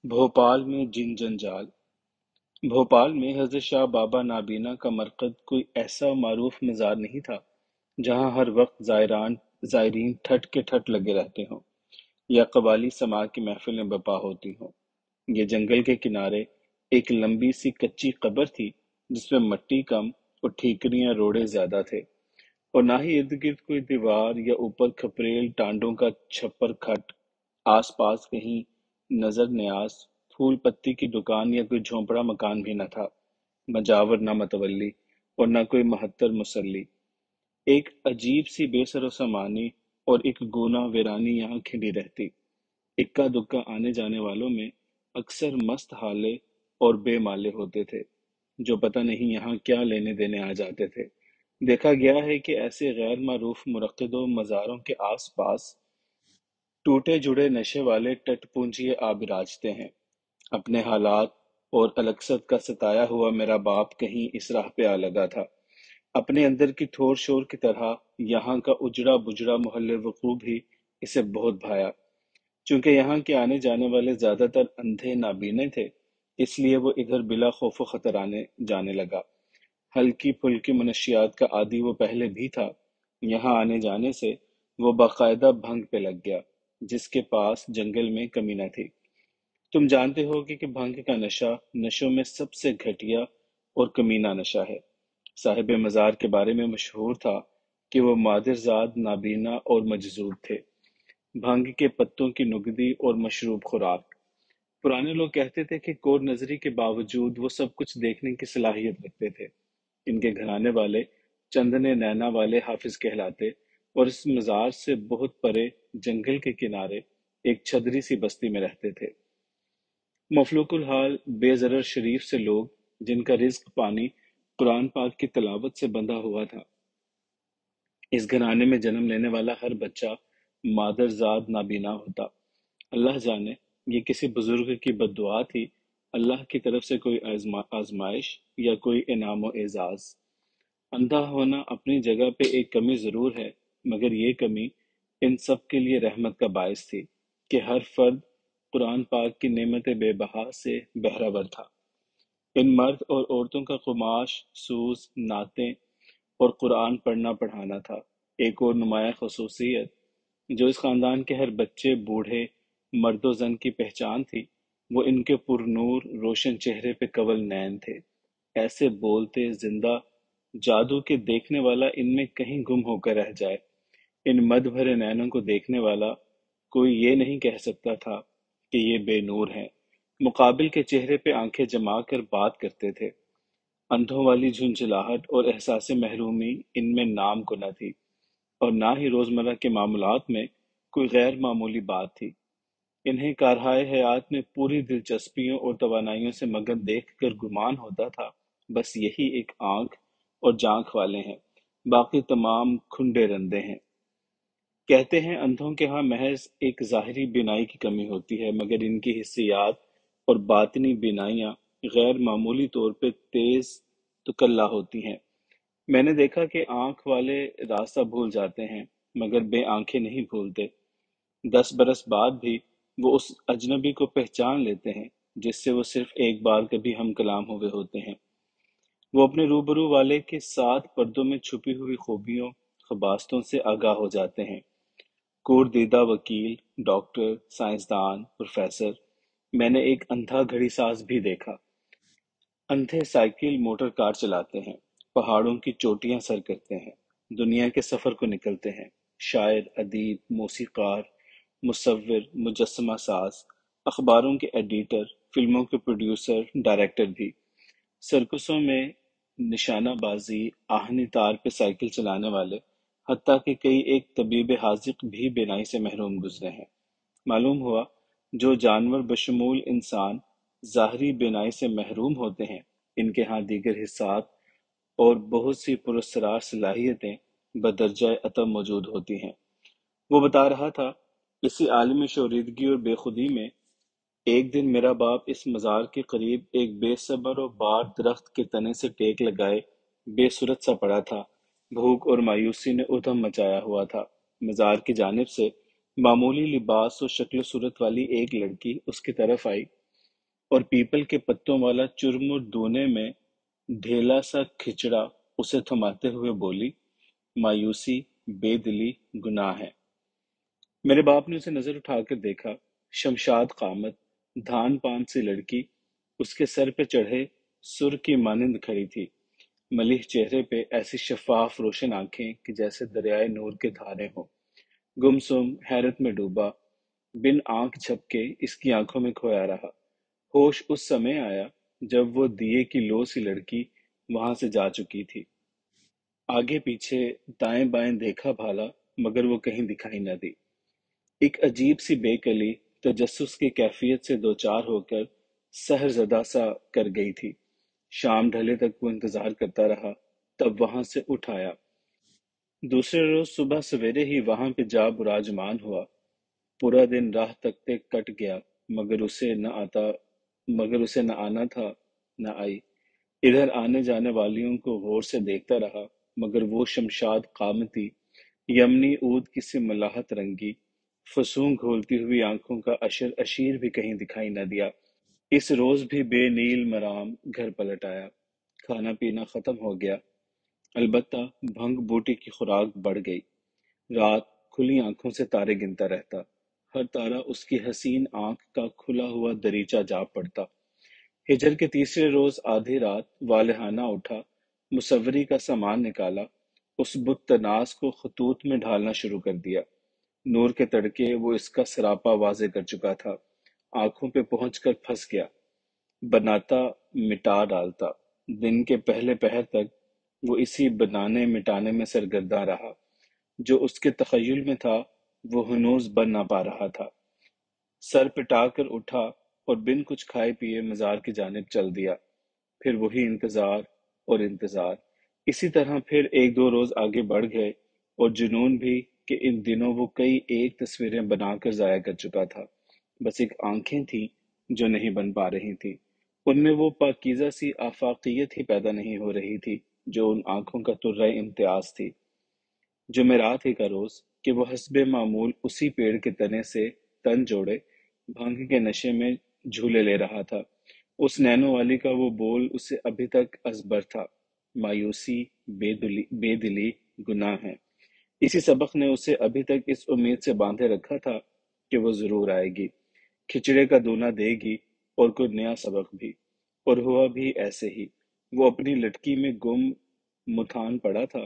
भोपाल में जिन जंजाल। भोपाल में हजरत शाह बाबा नाबीना का मरकज कोई ऐसा मारूफ मज़ार नहीं था जहाँ हर वक्त ज़ायरीन ठट के ठट लगे रहते हों या कव्वाली समाअत की महफिलें बर्पा होती हों। ये जंगल के किनारे एक लंबी सी कच्ची कब्र थी जिसमें मट्टी कम और ठीकरियां रोड़े ज्यादा थे, और ना ही इर्द गिर्द कोई दीवार या ऊपर खपरेल टांडों का छप्पर खट। आस पास कहीं नजर न्याज फूल पत्ती की दुकान या कोई झोंपड़ा मकान भी न था। मजावर न मतवल्ली और न कोई महत्तर मुसल्ली। एक अजीब सी बेसरो सामानी और एक गूना वीरानी यहाँ खिली रहती। इक्का दुक्का आने जाने वालों में अक्सर मस्त हाले और बेमाले होते थे जो पता नहीं यहाँ क्या लेने देने आ जाते थे। देखा गया है कि ऐसे गैर मारूफ मुरक्किदों मज़ारों के आस पास टूटे जुड़े नशे वाले टटपुंजिये आ बिराजते हैं। अपने हालात और अलगसत का सताया हुआ मेरा बाप कहीं इस राह पे आ लगा था। अपने अंदर की थोर शोर की तरह यहाँ का उजड़ा बुजड़ा मोहल्ले वकूब भी इसे बहुत भाया। चूंकि यहाँ के आने जाने वाले ज्यादातर अंधे नाबीने थे, इसलिए वो इधर बिला खौफो खतर आने जाने लगा। हल्की फुल्की मनशियात का आदी वो पहले भी था। यहाँ आने जाने से वो बाकायदा भंग पे लग गया, जिसके पास जंगल में कमी न थी। तुम जानते हो कि भंग का नशा नशों में सबसे घटिया और कमीना नशा है। साहिब मजार के बारे में मशहूर था कि वो मादिरजाद नाबीना और मजजूब थे। भांग के पत्तों की नुगदी और मशरूब खुराक। पुराने लोग कहते थे कि कोर नजरी के बावजूद वो सब कुछ देखने की सलाहियत रखते थे। इनके घराने वाले चंदने नैना वाले हाफिज कहलाते, और इस मजार से बहुत परे जंगल के किनारे एक छदरी सी बस्ती में रहते थे। मफलूकुल हाल बेज़रर शरीफ से लोग, जिनका रिज्क पानी कुरान पाक की तिलावत से बंधा हुआ था। इस घराने में जन्म लेने वाला हर बच्चा मादरजाद नाबीना होता। अल्लाह जाने ये किसी बुजुर्ग की बद्दुआ थी, अल्लाह की तरफ से कोई आजमाइश या कोई इनाम व एजाज। अंधा होना अपनी जगह पे एक कमी जरूर है, मगर ये कमी इन सब के लिए रहमत का बायस थी कि हर फर्द कुरान पाक की नेमत बेबहा से बहरावर था। इन मर्द और औरतों का खुमाश, सूज, नातें और कुरान पढ़ना पढ़ाना था। एक और नुमाया खसूसियत जो इस खानदान के हर बच्चे, बूढ़े, मर्दो जन की पहचान थी, वो इनके पुरनूर रोशन चेहरे पे कवल नैन थे। ऐसे बोलते जिंदा जादू के देखने वाला इनमें कहीं गुम होकर रह जाए। इन मद भरे नैनों को देखने वाला कोई ये नहीं कह सकता था कि ये बेनूर हैं। मुकाबिल के चेहरे पे आंखें जमा कर बात करते थे। अंधों वाली झुंझलाहट और एहसास महरूमी इनमें नाम को न थी, और ना ही रोजमर्रा के मामूलात में कोई गैर मामूली बात थी। इन्हें कारहाय हयात में पूरी दिलचस्पियों और तवानाइयों से मगन देख कर गुमान होता था बस यही एक आंख और जांख वाले हैं, बाकी तमाम खुंडे रंदे हैं। कहते हैं अंधों के यहाँ महज एक ज़ाहिरी बीनाई की कमी होती है, मगर इनकी हिस्सियात और बातिनी बीनाइयाँ गैर मामूली तौर पे तेज तुकल्ला होती हैं। मैंने देखा कि आंख वाले रास्ता भूल जाते हैं, मगर बे आंखें नहीं भूलते। 10 बरस बाद भी वो उस अजनबी को पहचान लेते हैं जिससे वो सिर्फ एक बार कभी हम कलाम हुए होते हैं। वो अपने रूबरू वाले के साथ पर्दों में छुपी हुई खूबियों, खबास्तों से आगाह हो जाते हैं। कुर्दीदा वकील, डॉक्टर, साइंसदान, प्रोफेसर। मैंने एक अंधा घड़ीसाज भी देखा। अंधे साइकिल मोटर कार चलाते हैं, पहाड़ों की चोटियां सर करते हैं, दुनिया के सफर को निकलते हैं। शायर, अदीब, मौसीकार, मुसव्विर, मुजस्समा साज, अखबारों के एडिटर, फिल्मों के प्रोड्यूसर, डायरेक्टर भी। सर्कसों में निशानाबाजी, आहनी तार पे साइकिल चलाने वाले, हत्ता कि कई एक तबीब हाजिक भी बीनाई से महरूम गुजरे हैं। मालूम हुआ जो जानवर बशमूल इंसान ज़ाहरी बीनाई से महरूम होते हैं, इनके यहाँ दीगर हिस्सात और बहुत सी पुरस्रार सलाहियतें बदरजाए अतम मौजूद होती हैं। वो बता रहा था, इसी आलमी शोरीदगी और बेखुदी में एक दिन मेरा बाप इस मजार के करीब एक बेसब्र और बार दरख्त के तने से टेक लगाए बेसुरत सा पड़ा था। भूख और मायूसी ने उधम मचाया हुआ था। मजार की जानिब से मामूली लिबास और शक्ल सूरत वाली एक लड़की उसकी तरफ आई। اور پیپل کے پتوں والا چرمر دونے میں ڈھیلا سا کھچڑا اسے تھماتے ہوئے بولی، مایوسی، بے دلی، گناہ ہے۔ میرے باپ نے اسے نظر اٹھا کر دیکھا۔ شمشاد قامت، دھان پان سی لڑکی، اس کے سر پہ چڑھے سر کی مانند کھڑی تھی، ملیح چہرے پہ ایسی شفاف روشن آنکھیں کہ جیسے دریائے نور کے دھارے ہوں۔ گمسم حیرت میں ڈوبا، بن آنکھ جھپکے اس کی آنکھوں میں کھویا رہا۔ ہوش اس سمے آیا جب وہ دیے کی لو سی لڑکی وہاں سے جا چکی تھی۔ آگے پیچھے دائیں بائیں دیکھا بھالا مگر وہ کہیں دکھائی نہ دی۔ ایک عجیب سی بے کلی تجسس کی کیفیت سے دوچار ہو کر سحر زدہ سا کر گئی تھی۔ شام ڈھلے تک وہ انتظار کرتا رہا، تب وہاں سے اٹھ آیا۔ دوسرے روز صبح سویرے ہی وہاں پہ جا براجمان ہوا۔ پورا دن راہ تکتے کٹ گیا مگر اسے نہ آنا تھا نہ آئی۔ ادھر آنے جانے والیوں کو غور سے دیکھتا رہا مگر وہ شمشاد قامتی یمنی عود کی سی ملاحت رنگی فسون گھولتی ہوئی آنکھوں کا اشر اشیر بھی کہیں دکھائی نہ دیا۔ اس روز بھی بے نیل مرام گھر پلٹ آیا۔ کھانا پینا ختم ہو گیا، البتہ بھنگ بوٹی کی خوراک بڑھ گئی۔ رات کھلی آنکھوں سے تارے گنتا رہتا، ہر تارا اس کی حسین آنکھ کا کھلا ہوا دریچہ جا پڑتا۔ ہجر کے تیسرے روز آدھی رات والہانہ اٹھا، مصوری کا سامان نکالا، اس بت تناس کو خطوط میں ڈھالنا شروع کر دیا۔ نور کے تڑکے وہ اس کا سراپا واضح کر چکا تھا۔ آنکھوں پہ پہنچ کر پھنس گیا، بناتا مٹا ڈالتا۔ دن کے پہلے پہر تک وہ اسی بنانے مٹانے میں سرگرداں رہا۔ جو اس کے تخیل میں تھا وہ ہنوز بن نہ پا رہا تھا۔ سر پٹا کر اٹھا اور بن کچھ کھائے پیے مزار کی جانب چل دیا۔ پھر وہی انتظار اور انتظار۔ اسی طرح پھر ایک دو روز آگے بڑھ گئے اور جنون بھی کہ ان دنوں وہ کئی ایک تصویریں بنا کر ضائع کر چکا تھا۔ بس ایک آنکھیں تھیں جو نہیں بن پا رہی تھیں۔ ان میں وہ پاکیزہ سی آفاقیت ہی پیدا نہیں ہو رہی تھی جو ان آنکھوں کا طرہ امتیاز تھی۔ جمعرات ہی کا روز کہ وہ حسب معمول اسی پیڑ کے تنے سے تن جوڑے بھنگ کے نشے میں جھولے لے رہا تھا۔ اس نینو والی کا وہ بول اسے ابھی تک ازبر تھا، مایوسی، بے دلی، گناہ ہے۔ اسی سبق نے اسے ابھی تک اس امید سے باندھے رکھا تھا کہ وہ ضرور آئے گی، کھچڑے کا دونا دے گی اور کوئی نیا سبق بھی۔ اور ہوا بھی ایسے ہی۔ وہ اپنی لٹکی میں گم متھان پڑا تھا،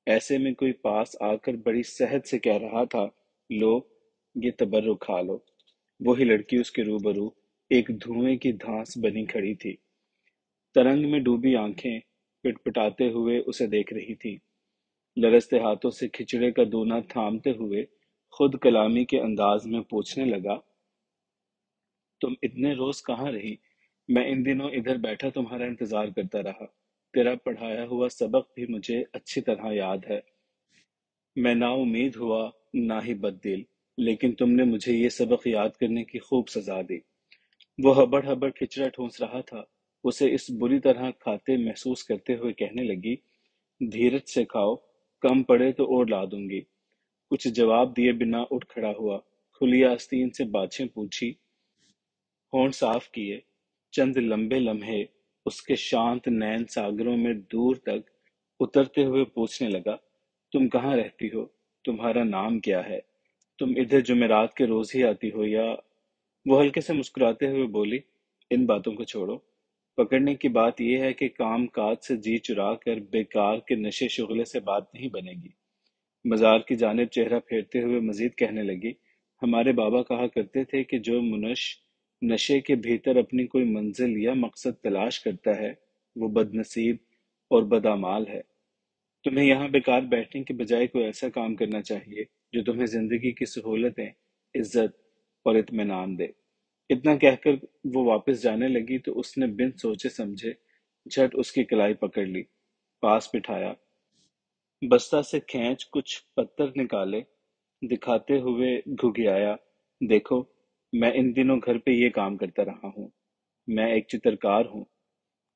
ایسے میں کوئی پاس آ کر بڑی صحت سے کہہ رہا تھا، لو یہ تبرک کھا لو۔ وہی لڑکی اس کے روبرو ایک دھوئیں کی دھانس بنی کھڑی تھی، ترنگ میں ڈوبی آنکھیں پٹ پٹاتے ہوئے اسے دیکھ رہی تھی۔ لرزتے ہاتھوں سے کھچڑے کا دونا تھامتے ہوئے خود کلامی کے انداز میں پوچھنے لگا، تم اتنے روز کہاں رہی؟ میں ان دنوں ادھر بیٹھا تمہارا انتظار کرتا رہا۔ تیرا پڑھایا ہوا سبق بھی مجھے اچھی طرح یاد ہے۔ میں نا امید ہوا نہ ہی بد دل، لیکن تم نے مجھے یہ سبق یاد کرنے کی خوب سزا دی۔ وہ ہبڑ ہبڑ کھچڑا ٹھونس رہا تھا، اسے اس بری طرح کھاتے محسوس کرتے ہوئے کہنے لگی، دھیرج سے کھاؤ، کم پڑے تو اور لا دوں گی۔ کچھ جواب دیے بنا اٹھ کھڑا ہوا، کھلی آستین سے باتیں پوچھی، ہونٹ صاف کیے۔ چند لمبے لمحے اس کے شانت نین ساگروں میں دور تک اترتے ہوئے پوچھنے لگا، تم کہاں رہتی ہو؟ تمہارا نام کیا ہے؟ تم ادھر جمعرات کے روز ہی آتی ہو یا…؟ وہ ہلکے سے مسکراتے ہوئے بولی، ان باتوں کو چھوڑو۔ پکڑنے کی بات یہ ہے کہ کام کاج سے جی چرا کر بیکار کے نشے شغلے سے بات نہیں بنے گی۔ مزار کی جانب چہرہ پھیرتے ہوئے مزید کہنے لگی، ہمارے بابا کہا کرتے تھے کہ جو منش نشے کے بھیتر اپنی کوئی منزل یا مقصد تلاش کرتا ہے وہ بد نصیب اور بدعمال ہے۔ تمہیں یہاں بیکار بیٹھنے کے بجائے کوئی ایسا کام کرنا چاہیے جو تمہیں زندگی کی سہولتیں، عزت اور اطمینان دے۔ اتنا کہہ کر وہ واپس جانے لگی تو اس نے بن سوچے سمجھے جھٹ اس کی کلائی پکڑ لی، پاس بٹھایا، بستہ سے کھینچ کچھ پتر نکالے، دکھاتے ہوئے گھگیایا، دیکھو میں ان دنوں گھر پہ یہ کام کرتا رہا ہوں۔ میں ایک چترکار ہوں،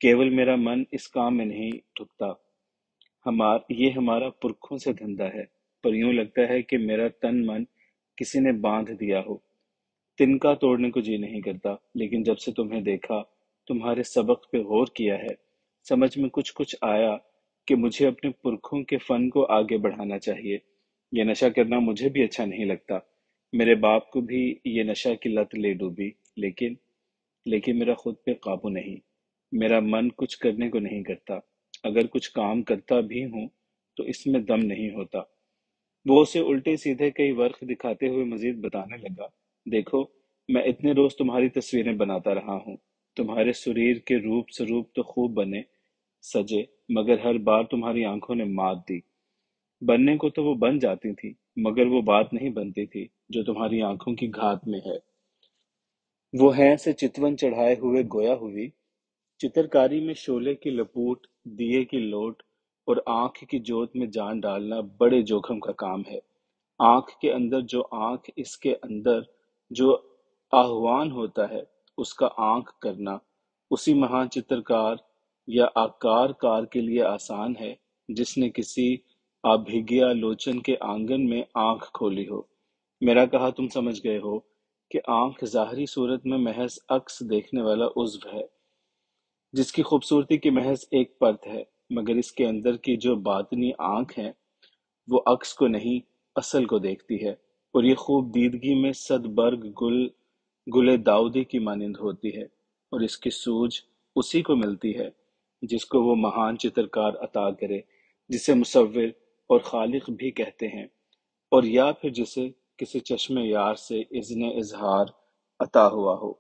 کیول میرا من اس کام میں نہیں ٹھکتا۔ یہ ہمارا پرکھوں سے دھندا ہے، پر یوں لگتا ہے کہ میرا تن من کسی نے باندھ دیا ہو۔ तिनका तोड़ने को जी नहीं करता, लेकिन जब से तुम्हें देखा, तुम्हारे सबक पे गौर किया है, समझ में कुछ कुछ आया कि मुझे अपने पुरखों के फन को आगे बढ़ाना चाहिए। ये नशा करना मुझे भी अच्छा नहीं लगता। मेरे बाप को भी ये नशा की लत ले डूबी, लेकिन लेकिन मेरा खुद पे काबू नहीं। मेरा मन कुछ करने को नहीं करता। अगर कुछ काम करता भी हूं तो इसमें दम नहीं होता। वो उसे उल्टे सीधे कई वर्क दिखाते हुए मजीद बताने लगा, देखो, मैं इतने रोज तुम्हारी तस्वीरें बनाता रहा हूँ। तुम्हारे शरीर के रूप स्वरूप तो खूब बने, सजे, मगर हर बार तुम्हारी आंखों ने मात दी। बनने को तो वो बन जाती थी, मगर वो बात नहीं बनती थी जो तुम्हारी आंखों की घात में है। वो है से चितवन चढ़ाए हुए गोया हुई। चित्रकारी में शोले की लपूट, दिए की लोट और आंख की जोत में जान डालना बड़े जोखिम का काम है। आंख के अंदर जो आंख इसके अंदर जो आह्वान होता है, उसका आंख करना उसी महान चित्रकार या आकारकार के लिए आसान है जिसने किसी अभिज्ञा लोचन के आंगन में आंख खोली हो। मेरा कहा तुम समझ गए हो कि आंख ज़ाहरी सूरत में महज अक्स देखने वाला उज़्व है, जिसकी खूबसूरती की महज एक परत है, मगर इसके अंदर की जो बातनी आंख है, वो अक्स को नहीं, असल को देखती है, और ये खूब दीदगी में सदबर्ग गुले दाऊदी की मानिंद होती है, और इसकी सूझ उसी को मिलती है जिसको वो महान चित्रकार अता करे, जिसे मुसव्विर और खालिक भी कहते हैं, और या फिर जिसे किसी चश्मे यार से इज़्ने इज़हार अता हुआ हो।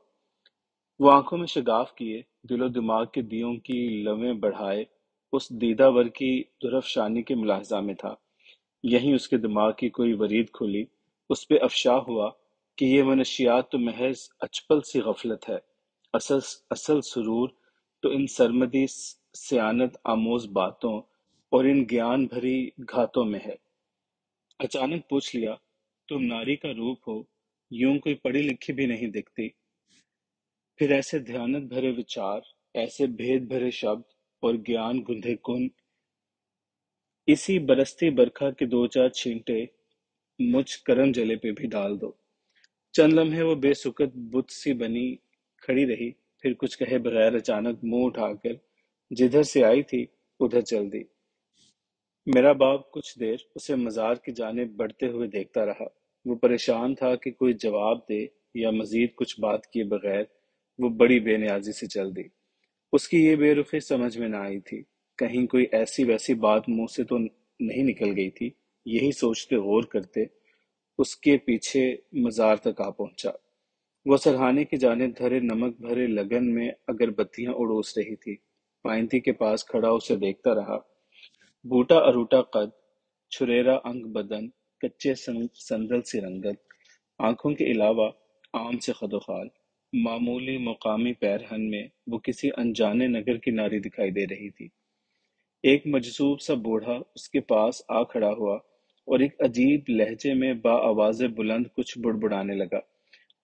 वो आंखों में शगाफ किए, दिलो दिमाग के दियों की लवें बढ़ाए, उस दीदावर की दुरफशानी के मुलाहजा में था। यहीं उसके दिमाग की कोई वरीद खुली, उस पे अफशा हुआ कि ये मनशियात तो महज अचपल सी गफलत है। असल असल सुरूर तो इन सरमदी सियानत आमोज बातों और इन ज्ञान भरी घातों में है। अचानक पूछ लिया, तुम नारी का रूप हो, यूं कोई पढ़ी लिखी भी नहीं दिखती, फिर ऐसे ध्यानत भरे विचार, ऐसे भेद भरे शब्द और ज्ञान गुंधे कुन, इसी बरसती बरखा के दो चार छींटे मुझ करम जले पे भी डाल दो। चंद लम्हे वो बेसुकत बुत सी बनी खड़ी रही, फिर कुछ कहे बगैर अचानक मुंह उठाकर जिधर से आई थी उधर चल दी। मेरा बाप कुछ देर उसे मजार की जानिब बढ़ते हुए देखता रहा। वो परेशान था कि कोई जवाब दे या मजीद कुछ बात किए बगैर वो बड़ी बेनियाजी से चल दी। उसकी ये बेरुखी समझ में न आई थी। कहीं कोई ऐसी वैसी बात मुंह से तो नहीं निकल गई थी। यही सोचते गौर करते उसके पीछे मजार तक आ पहुंचा। वो सरहाने की जानिब धरे नमक भरे लगन में अगरबत्तियां उड़ोस रही थी। पाइंती के पास खड़ा उसे देखता रहा। बूटा अरूटा कद, छुरेरा अंग बदन, कच्चे संदल सी रंगत, आंखों के अलावा आम से खदोखाल, मामूली मुकामी पैरहन में वो किसी अनजाने नगर की नारी दिखाई दे रही थी। एक मजसूब सा बूढ़ा उसके पास आ खड़ा हुआ और एक अजीब लहजे में बाआवाज़ बुलंद कुछ बुड़बुड़ाने लगा,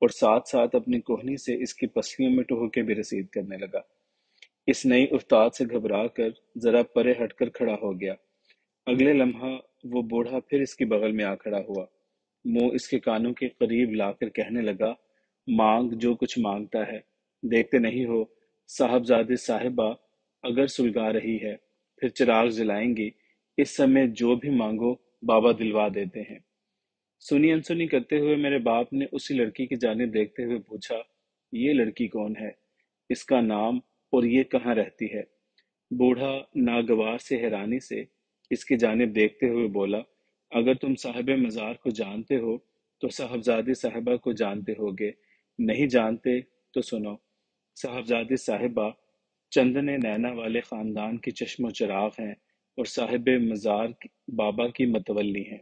और साथ साथ अपनी कोहनी से इसकी पसलियों में ठुहके भी रसीद करने लगा। इस नई उस्ताद से घबरा कर जरा परे हटकर खड़ा हो गया। अगले लम्हा वो बूढ़ा फिर इसके बगल में आ खड़ा हुआ, मुंह इसके कानों के करीब लाकर कहने लगा, मांग जो कुछ मांगता है। देखते नहीं हो, साहबजादे साहिबा अगर सुलगा रही है, फिर चिराग जलाएंगी। इस समय जो भी मांगो बाबा दिलवा देते हैं। सुनी अनसुनी करते हुए मेरे बाप ने उसी लड़की की जानिब देखते हुए पूछा, ये लड़की कौन है, इसका नाम, और ये कहाँ रहती है। बूढ़ा नागवार से हैरानी से इसकी जानिब देखते हुए बोला, अगर तुम साहिब मजार को जानते हो तो साहबजादी साहिबा को जानते होगे, नहीं जानते तो सुनो। साहबजादी साहिबा चंदने नैना वाले खानदान की चश्मो चिराग हैं और साहिब मजार बाबा की मतवली हैं।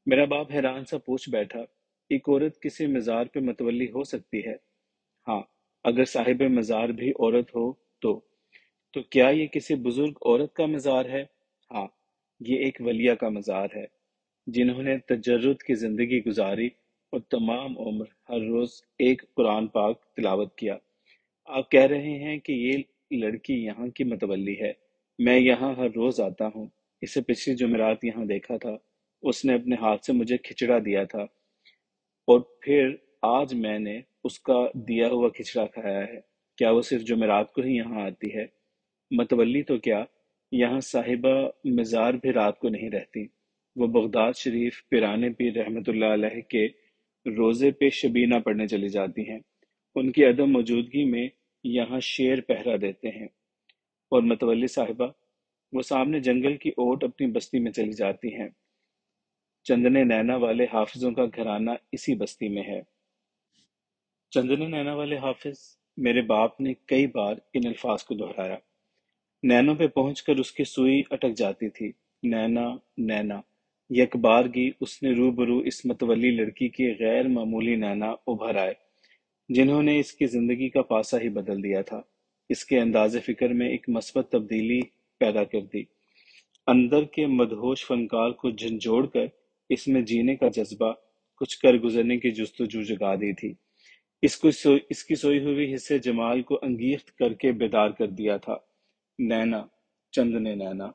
मेरा बाप हैरान सा पूछ बैठा, एक औरत किसी मजार पे मतवली हो सकती है? हाँ, अगर साहिब मजार भी औरत हो तो। तो क्या ये किसी बुजुर्ग औरत का मजार है? हाँ, ये एक वलिया का मजार है, जिन्होंने तजर्रुद की जिंदगी गुजारी और तमाम उम्र हर रोज एक कुरान पाक तिलावत किया। आप कह रहे हैं कि ये लड़की यहाँ की मतवली है। मैं यहाँ हर रोज आता हूँ। इसे पिछली जुमेरात यहाँ देखा था। उसने अपने हाथ से मुझे खिचड़ा दिया था और फिर آج میں نے اس کا دیا ہوا کھچڑا کھایا ہے۔ کیا وہ صرف جمعرات کو ہی یہاں آتی ہے؟ متولی تو کیا، یہاں صاحبہ مزار بھی رات کو نہیں رہتی۔ وہ بغداد شریف پیرانے پیر رحمت اللہ علیہ کے روزے پہ شبینہ پڑھنے چلی جاتی ہیں۔ ان کی عدم موجودگی میں یہاں شیر پہرا دیتے ہیں۔ اور متولی صاحبہ، وہ سامنے جنگل کی اوٹ اپنی بستی میں چلی جاتی ہیں۔ چندن نینا والے حافظوں کا گھرانہ اسی بستی میں ہے۔ چندن نینا والے حافظ، میرے باپ نے کئی بار ان الفاظ کو دہرایا۔ نینوں پہ پہنچ کر اس کی سوئی اٹک جاتی تھی۔ نینا، نینا، یک بارگی اس نے روبرو اس متولی لڑکی کی غیر معمولی نینا ابھر آئے، جنہوں نے اس کی زندگی کا پاسا ہی بدل دیا تھا، اس کے انداز فکر میں ایک مثبت تبدیلی پیدا کر دی۔ اندر کے مدہوش فنکار کو جھنجھوڑ کر اس میں جینے کا جذبہ، کچھ کر گزرنے کی جستجو جگا دی تھی۔ اس کی سوئی ہوئی حصے جمال کو انگیخت کر کے بیدار کر دیا تھا۔ نینا، چندن نینا۔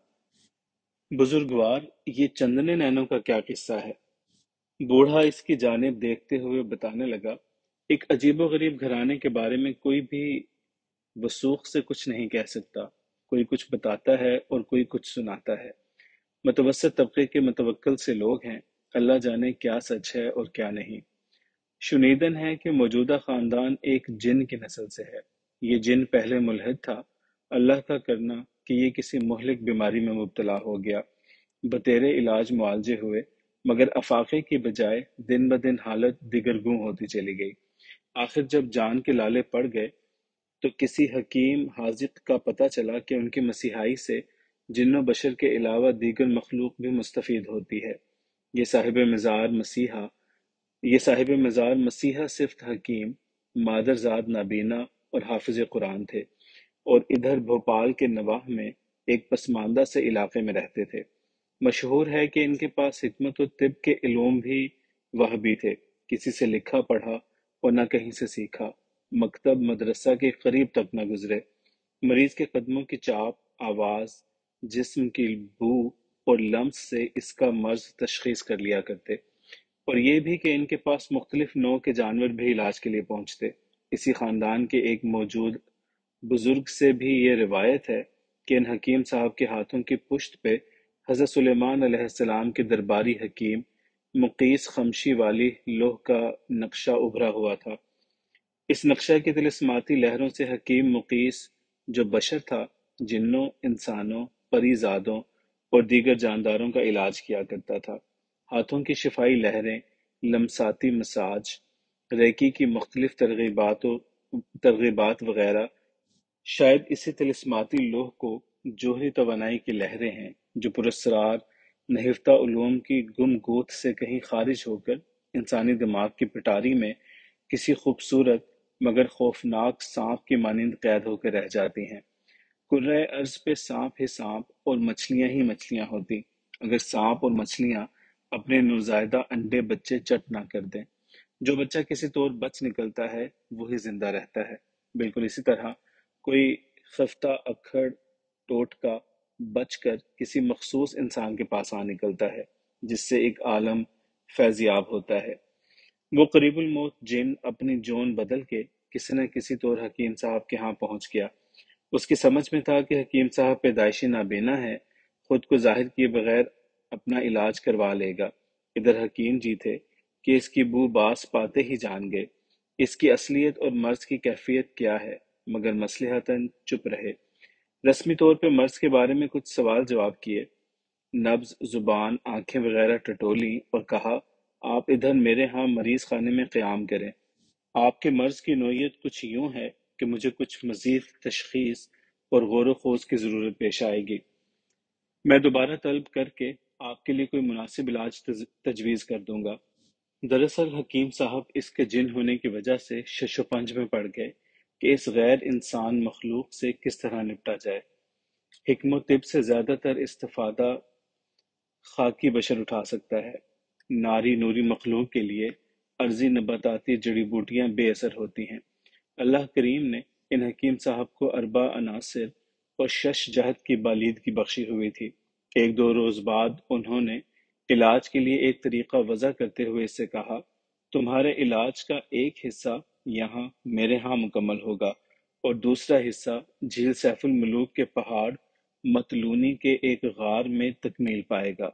بزرگوار، یہ چندن نینوں کا کیا قصہ ہے؟ بوڑھا اس کی جانب دیکھتے ہوئے بتانے لگا۔ ایک عجیب و غریب گھرانے کے بارے میں کوئی بھی وثوق سے کچھ نہیں کہہ سکتا۔ کوئی کچھ بتاتا ہے اور کوئی کچھ سناتا ہے۔ متوسط طبقے کے متوکل سے لوگ ہیں، اللہ جانے کیا سچ ہے اور کیا نہیں۔ شنیدن ہے کہ موجودہ خاندان ایک جن کی نسل سے ہے۔ یہ جن پہلے ملحد تھا، اللہ کا کرنا کہ یہ کسی مہلک بیماری میں مبتلا ہو گیا۔ بتیرے علاج معالجے ہوئے، مگر افاقے کی بجائے دن بدن حالت دیگرگوں ہوتی چلی گئی۔ آخر جب جان کے لالے پڑ گئے تو کسی حکیم حاذق کا پتہ چلا کہ ان کی مسیحائی سے جن و بشر کے علاوہ دیگر مخلوق بھی مستفید ہوتی ہے۔ یہ صاحب مزار مسیحا صفت حکیم، مادرزاد نابینا اور حافظ قرآن تھے، اور ادھر بھوپال کے نواح میں ایک پسماندہ سے علاقے میں رہتے تھے۔ مشہور ہے کہ ان کے پاس حکمت و طب کے علوم بھی وہبی تھے، کسی سے لکھا پڑھا اور نہ کہیں سے سیکھا، مکتب مدرسہ کے قریب تک نہ گزرے۔ مریض کے قدموں کی چاپ، آواز، جسم کی بو اور لمس سے اس کا مرض تشخیص کر لیا کرتے، اور یہ بھی کہ ان کے پاس مختلف نوع کے جانور بھی علاج کے لیے پہنچتے۔ اسی خاندان کے ایک موجود بزرگ سے بھی یہ روایت ہے کہ ان حکیم صاحب کے ہاتھوں کی پشت پہ حضرت سلیمان علیہ السلام کے درباری حکیم مقیس خمشی والی لوح کا نقشہ ابھرا ہوا تھا۔ اس نقشہ کی طلسماتی لہروں سے حکیم مقیس، جو بشر تھا، جنوں، انسانوں، پری زادوں اور دیگر جانداروں کا علاج کیا کرتا تھا۔ ہاتھوں کی شفائی لہریں، لمساتی مساج، ریکی کی مختلف ترغیبات وغیرہ شاید اسی طلسماتی لوح کو جوہری توانائی کی لہریں ہیں جو پراسرار نہفتہ علوم کی گم گوت سے کہیں خارج ہو کر انسانی دماغ کی پٹاری میں کسی خوبصورت مگر خوفناک سانپ کی مانند قید ہو کر رہ جاتی ہیں۔ کرۂ ارض پہ سانپ ہی سانپ اور مچھلیاں ہی مچھلیاں ہوتی اگر سانپ اور مچھلیاں اپنے نوزائیدہ انڈے بچے چٹ نہ کر دیں۔ جو بچہ کسی طور بچ نکلتا ہے وہی زندہ رہتا ہے۔ بالکل اسی طرح کوئی خفتہ اکھڑ ٹوٹکا بچ کر کسی مخصوص انسان کے پاس آ نکلتا ہے، جس سے ایک عالم فیضیاب ہوتا ہے۔ وہ قریب الموت جن اپنی جون بدل کے کسی نہ کسی طور حکیم صاحب کے ہاں پہنچ گیا۔ اس کی سمجھ میں تھا کہ حکیم صاحب پیدائشی نابینا ہے، خود کو ظاہر کیے بغیر اپنا علاج کروا لے گا۔ ادھر حکیم جی تھے کہ اس کی بو باس پاتے ہی جان گئے اس کی اصلیت اور مرض کی کیفیت کیا ہے، مگر مصلحتاً چپ رہے۔ رسمی طور پہ مرض کے بارے میں کچھ سوال جواب کیے، نبض، زبان، آنکھیں وغیرہ ٹٹولیں اور کہا، آپ ادھر میرے ہاں مریض خانے میں قیام کریں۔ آپ کے مرض کی نوعیت کچھ یوں ہے کہ مجھے کچھ مزید تشخیص اور غور و خوض کی ضرورت پیش آئے گی۔ میں دوبارہ طلب کر کے آپ کے لیے کوئی مناسب علاج تجویز کر دوں گا۔ دراصل حکیم صاحب اس کے جن ہونے کی وجہ سے شش و پنج میں پڑ گئے کہ اس غیر انسان مخلوق سے کس طرح نپٹا جائے۔ حکم و طب سے زیادہ تر استفادہ خاکی بشر اٹھا سکتا ہے۔ ناری نوری مخلوق کے لیے عرضی نباتاتی جڑی بوٹیاں بے اثر ہوتی ہیں۔ اللہ کریم نے ان حکیم صاحب کو اربع عناصر اور شش جہت کی بالیدگی بخشی ہوئی تھی۔ ایک دو روز بعد انہوں نے علاج کے لیے ایک طریقہ وضع کرتے ہوئے اس سے کہا، تمہارے علاج کا ایک حصہ یہاں میرے ہاں مکمل ہوگا اور دوسرا حصہ جھیل سیف الملوک کے پہاڑ مطلونی کے ایک غار میں تکمیل پائے گا۔